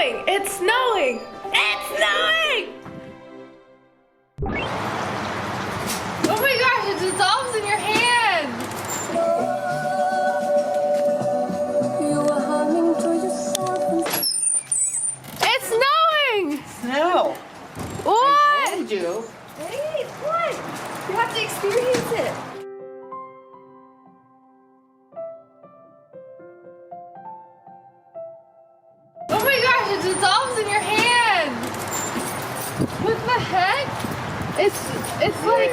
snowing! It's snowing! It's snowing! Oh my gosh, it dissolves in your hand! It's snowing! Snow. What? I told you. Wait, what? You have to experience it. Oh my gosh, it dissolves in your hand! What the heck? It's like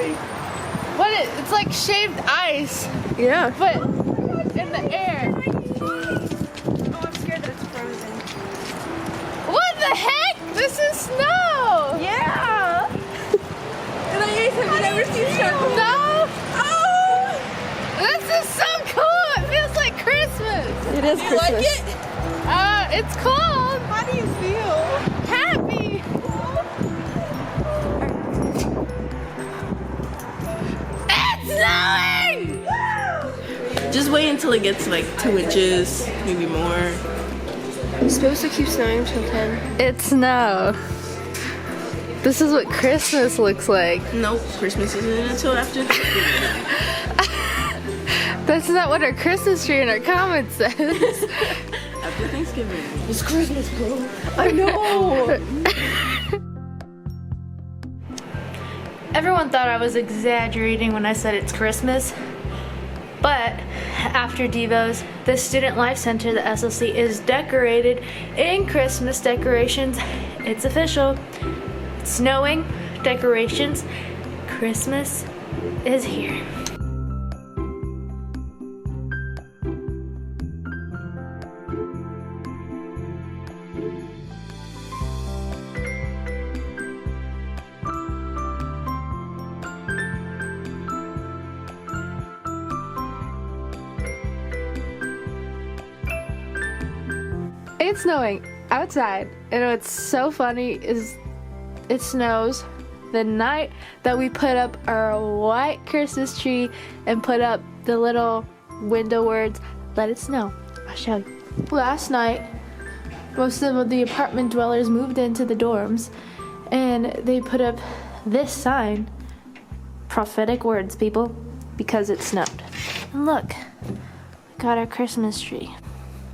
it's like shaved ice, Yeah. but in the air. Oh, I'm scared that it's frozen. What the heck? This is snow! Yeah! And have you never seen snow? No! Oh! This is so cool! It feels like Christmas! It is Do you like Christmas. it? It's cold! How do you feel? Happy! It's snowing! Just wait until it gets like 2 inches, maybe more. It's supposed to keep snowing until 10. It's snow. This is what Christmas looks like. Nope, Christmas isn't until after Thanksgiving. That's not what our Christmas tree in our comments says. After Thanksgiving. It's Christmas, bro. I know! Everyone thought I was exaggerating when I said it's Christmas. But after Devos, the Student Life Center, the SLC, is decorated in Christmas decorations. It's official. It's snowing, decorations. Christmas is here. It's snowing outside, and what's so funny is it snows the night that we put up our white Christmas tree and put up the little window words, "Let it snow." I'll show you. Last night, most of the apartment dwellers moved into the dorms, and they put up this sign, "Prophetic words, people," because it snowed. And look, we got our Christmas tree.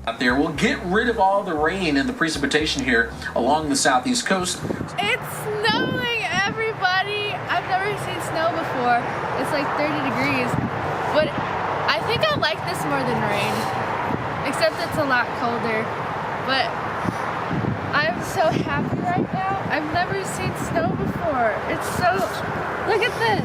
Out there, we'll get rid of all the rain and the precipitation here along the southeast coast. It's snowing, everybody! I've never seen snow before. It's like 30 degrees. But I think I like this more than rain. Except it's a lot colder. But I'm so happy right now. I've never seen snow before. It's so... Look at this!